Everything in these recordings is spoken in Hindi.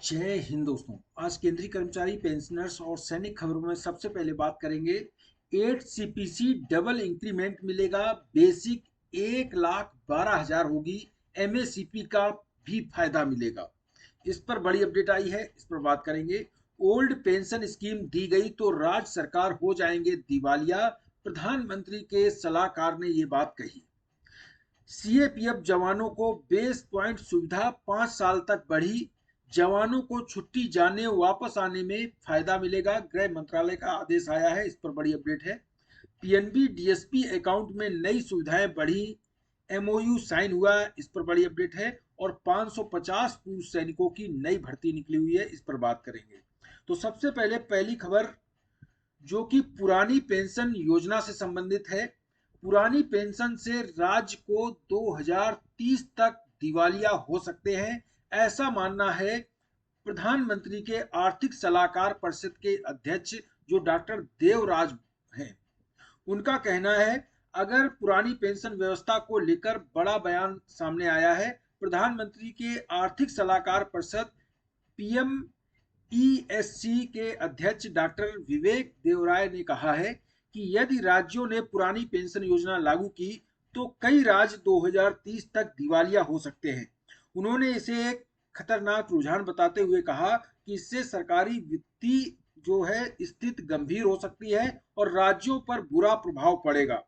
जय हिंद दोस्तों। आज केंद्रीय कर्मचारी पेंशनर्स और सैनिक खबरों में सबसे पहले बात करेंगे। 8 सीपीसी डबल इंक्रीमेंट मिलेगा। बेसिक 1,12,000 होगी। एमएसीपी का भी फायदा मिलेगा। इस पर बड़ी अपडेट आई है, इस पर बात करेंगे। ओल्ड पेंशन स्कीम दी गई तो राज्य सरकार हो जाएंगे दिवालिया। प्रधानमंत्री के सलाहकार ने ये बात कही। सीएपीएफ जवानों को बेस पॉइंट सुविधा 5 साल तक बढ़ी। जवानों को छुट्टी जाने वापस आने में फायदा मिलेगा। गृह मंत्रालय का आदेश आया है, इस पर बड़ी अपडेट है। पीएनबी डीएसपी अकाउंट में नई सुविधाएं बढ़ी। एमओयू साइन हुआ, इस पर बड़ी अपडेट है। और 550 पूर्व सैनिकों की नई भर्ती निकली हुई है, इस पर बात करेंगे। तो सबसे पहले पहली खबर जो कि पुरानी पेंशन योजना से संबंधित है। पुरानी पेंशन से राज्य को 2030 तक दिवालिया हो सकते हैं, ऐसा मानना है प्रधानमंत्री के आर्थिक सलाहकार परिषद के अध्यक्ष जो डॉक्टर देवराज हैं। उनका कहना है अगर पुरानी पेंशन व्यवस्था को लेकर बड़ा बयान सामने आया है। प्रधानमंत्री के आर्थिक सलाहकार परिषद पीएम ईएससी के अध्यक्ष डॉक्टर विवेक देवराय ने कहा है कि यदि राज्यों ने पुरानी पेंशन योजना लागू की तो कई राज्य 2030 तक दिवालिया हो सकते हैं। उन्होंने इसे एक खतरनाक रुझान बताते हुए कहा कि इससे सरकारी वित्तीय जो है स्थिति गंभीर हो सकती है और राज्यों पर बुरा प्रभाव पड़ेगा।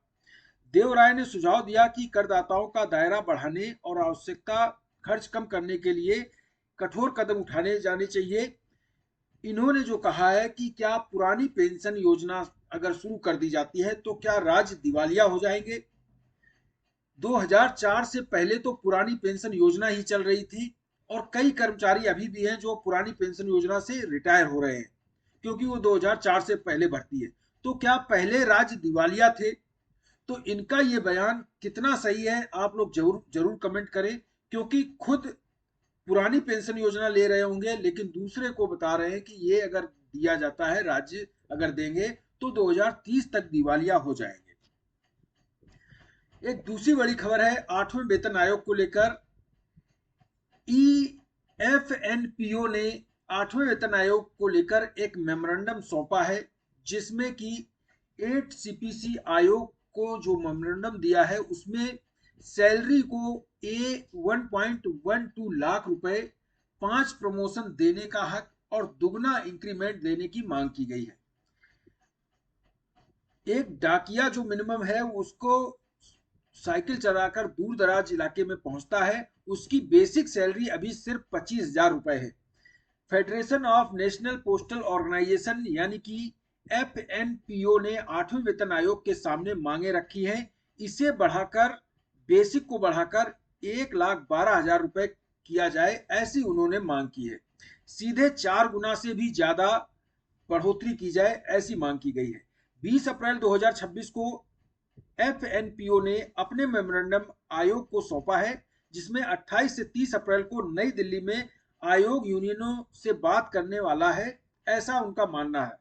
देवराय ने सुझाव दिया कि करदाताओं का दायरा बढ़ाने और आवश्यकता खर्च कम करने के लिए कठोर कदम उठाने जाने चाहिए। इन्होंने जो कहा है कि क्या पुरानी पेंशन योजना अगर शुरू कर दी जाती है तो क्या राज्य दिवालिया हो जाएंगे। 2004 से पहले तो पुरानी पेंशन योजना ही चल रही थी और कई कर्मचारी अभी भी हैं जो पुरानी पेंशन योजना से रिटायर हो रहे हैं क्योंकि वो 2004 से पहले भर्ती है। तो क्या पहले राज्य दिवालिया थे? तो इनका ये बयान कितना सही है आप लोग जरूर जरूर कमेंट करें, क्योंकि खुद पुरानी पेंशन योजना ले रहे होंगे लेकिन दूसरे को बता रहे हैं कि ये अगर दिया जाता है, राज्य अगर देंगे तो 2030 तक दिवालिया हो जाएंगे। एक दूसरी बड़ी खबर है 8वें वेतन आयोग को लेकर। ईएफएनपीओ ने 8वें वेतन आयोग को लेकर एक मेमोरेंडम सौंपा है जिसमें कि 8 सीपीसी आयोग को जो मेमोरेंडम दिया है उसमें सैलरी को 1.12 लाख रुपए, 5 प्रमोशन देने का हक और दुगना इंक्रीमेंट देने की मांग की गई है। एक डाकिया जो मिनिमम है उसको साइकिल चलाकर दूर दराज इलाके में पहुंचता है, उसकी बेसिक सैलरी अभी सिर्फ 25,000 रुपए है। Federation of national postal organisation यानी कि एफएनपीओ ने 8वें वेतन आयोग के सामने मांगे रखी हैं। इसे बढ़ाकर, बेसिक को बढ़ाकर 1,12,000 रुपए किया जाए, ऐसी उन्होंने मांग की है। सीधे 4 गुना से भी ज्यादा बढ़ोतरी की जाए, ऐसी मांग की गई है। 20 अप्रैल 2026 को एफएनपीओ ने अपने मेमोरेंडम आयोग को सौंपा है जिसमें 28 से 30 अप्रैल को नई दिल्ली में आयोग यूनियनों से बात करने वाला है, ऐसा उनका मानना है।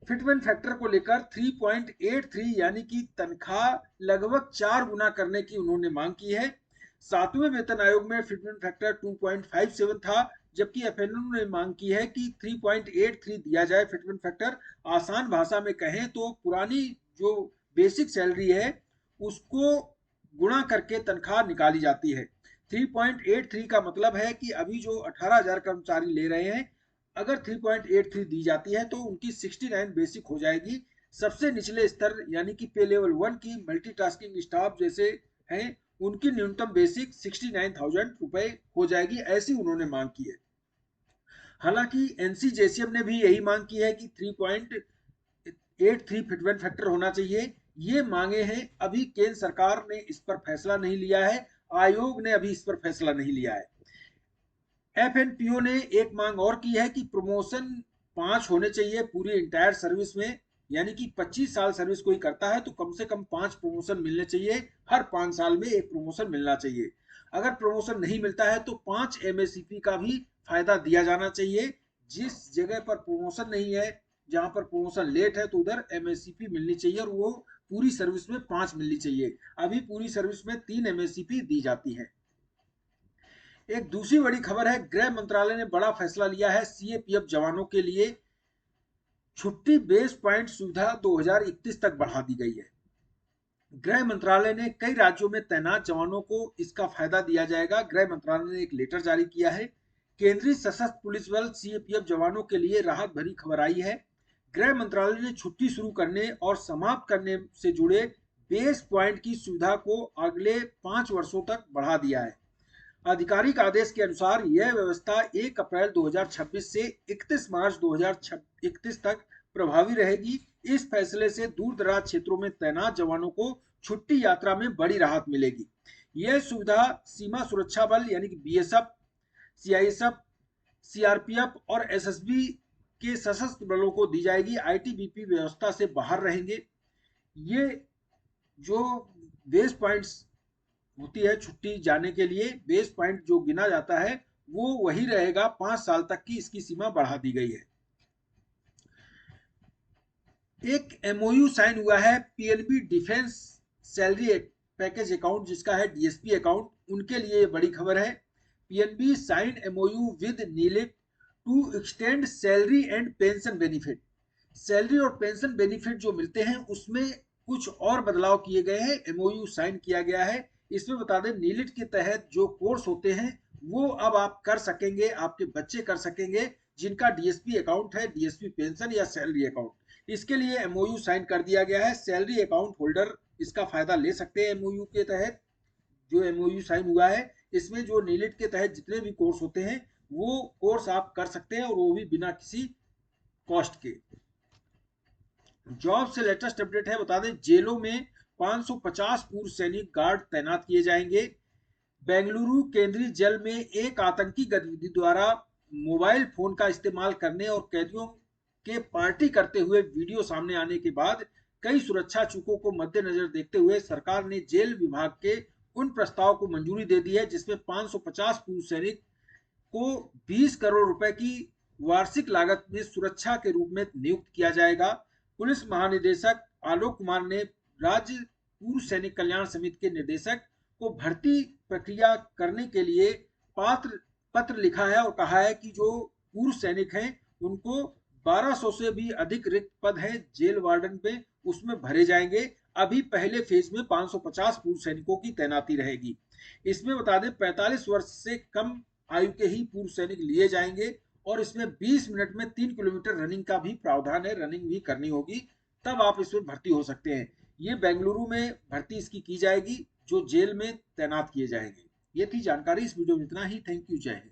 फिटमेंट फैक्टर को लेकर 3.83 यानी कि तनख्वाह लगभग 4 गुना करने की उन्होंने मांग की है। 7वें वेतन आयोग में फिटमेंट फैक्टर 2.57 था, जबकि एफएनओ ने मांग की है कि 3.83 दिया जाए फिटमेंट फैक्टर। आसान भाषा में कहें तो पुरानी जो बेसिक सैलरी है उसको गुणा करके तनख्वाह निकाली जाती है। 3.83 का मतलब है कि अभी जो 18,000 कर्मचारी ले रहे हैं, अगर 3.83 दी जाती है तो उनकी 69 बेसिक हो जाएगी। सबसे निचले स्तर यानी कि पे लेवल 1 की मल्टीटास्किंग स्टाफ जैसे हैं उनकी न्यूनतम बेसिक 69,000 रुपए हो जाएगी, ऐसी उन्होंने मांग की है। हालांकि एनसीजेसीएम ने भी यही मांग की है कि 3.83 फिटमेंट फैक्टर होना चाहिए। ये मांगे हैं, अभी केंद्र सरकार ने इस पर फैसला नहीं लिया है, आयोग ने अभी इस पर फैसला नहीं लिया है। एफएनपीओ ने एक मांग और की है कि प्रमोशन 5 होने चाहिए पूरी इंटायर सर्विस में, यानी कि 25 साल सर्विस कोई करता है तो कम से कम 5 प्रमोशन मिलने चाहिए। हर 5 साल में एक प्रमोशन मिलना चाहिए। अगर प्रमोशन नहीं मिलता है तो 5 एमएससीपी का भी फायदा दिया जाना चाहिए। जिस जगह पर प्रमोशन नहीं है, जहां पर प्रमोशन लेट है, तो उधर एमएससीपी मिलनी चाहिए और वो पूरी सर्विस में 5 मिलनी चाहिए। अभी पूरी सर्विस में 3 एमएससीपी दी जाती है। एक दूसरी बड़ी खबर है, गृह मंत्रालय ने बड़ा फैसला लिया है, सीएपीएफ जवानों के लिए छुट्टी बेस पॉइंट सुविधा 2031 तक बढ़ा दी गई है। गृह मंत्रालय ने कई राज्यों में तैनात जवानों को इसका फायदा दिया जाएगा। गृह मंत्रालय ने एक लेटर जारी किया है। केंद्रीय सशस्त्र पुलिस बल सीएपीएफ जवानों के लिए राहत भरी खबर आई है। गृह मंत्रालय ने छुट्टी शुरू करने और समाप्त करने से जुड़े बेस पॉइंट की सुविधा को अगले 5 वर्षों तक बढ़ा दिया है। आधिकारिक आदेश के अनुसार यह व्यवस्था 1 अप्रैल 2026 से 31 मार्च 2031 तक प्रभावी रहेगी। इस फैसले से दूर दराज क्षेत्रों में तैनात जवानों को छुट्टी यात्रा में बड़ी राहत मिलेगी। यह सुविधा सीमा सुरक्षा बल यानी कि बीएसएफ, सीआईएसएफ, सीआरपीएफ और एसएसबी के सशस्त्र बलों को दी जाएगी। आईटीबीपी व्यवस्था से बाहर रहेंगे। ये जो बेस पॉइंट्स होती है छुट्टी जाने के लिए, बेस पॉइंट जो गिना जाता है वो वही रहेगा। 5 साल तक की इसकी सीमा बढ़ा दी गई है। एक एमओयू साइन हुआ है PNB defence salary package account, जिसका है डीएसपी अकाउंट, उनके लिए बड़ी खबर है। पीएनबी साइन एमओयू विद नीलेट to extend salary and pension benefit. Salary और पेंशन बेनिफिट जो मिलते हैं उसमें कुछ और बदलाव किए गए हैं, एमओयू साइन किया गया है। इसमें बता दें, नीलिट के तहत जो कोर्स होते हैं वो अब आप कर सकेंगे, आपके बच्चे कर सकेंगे जिनका डीएसपी अकाउंट है, डीएसपी पेंशन या सैलरी अकाउंट। इसके लिए एमओयू साइन कर दिया गया है। सैलरी अकाउंट होल्डर इसका फायदा ले सकते हैं। एमओयू के तहत जो एमओयू साइन हुआ है, इसमें जो नीलिट के तहत जितने भी कोर्स होते हैं वो कोर्स आप कर सकते हैं, और वो भी बिना किसी कॉस्ट के। जॉब से लेटेस्ट अपडेट है, बता दें जेलों में 550 पूर्व सैनिक गार्ड तैनात किए जाएंगे। बेंगलुरु केंद्रीय जेल में एक आतंकी गतिविधि द्वारा मोबाइल फोन का इस्तेमाल करने और कैदियों के पार्टी करते हुए वीडियो सामने आने के बाद कई सुरक्षा चूकों को मद्देनजर देखते हुए सरकार ने जेल विभाग के उन प्रस्ताव को मंजूरी दे दी है जिसमें 550 पूर्व सैनिक को 20 करोड़ रुपए की वार्षिक लागत में सुरक्षा के रूप में नियुक्त किया जाएगा। पुलिस महानिदेशक आलोक कुमार ने राज्य पूर्व सैनिक कल्याण समिति के निदेशक को भर्ती प्रक्रिया करने के लिए पत्र लिखा है और कहा है कि जो पूर्व सैनिक हैं उनको 1200 से भी अधिक रिक्त पद हैं जेल वार्डन पे, उसमें भरे जाएंगे। अभी पहले फेज में 550 पूर्व सैनिकों की तैनाती रहेगी। इसमें बता दें 45 वर्ष से कम आयु के ही पूर्व सैनिक लिए जाएंगे, और इसमें 20 मिनट में 3 किलोमीटर रनिंग का भी प्रावधान है, रनिंग भी करनी होगी, तब आप इसमें भर्ती हो सकते हैं। ये बेंगलुरु में भर्ती इसकी की जाएगी, जो जेल में तैनात किए जाएंगे। ये थी जानकारी, इस वीडियो में इतना ही। थैंक यू, जय हिंद।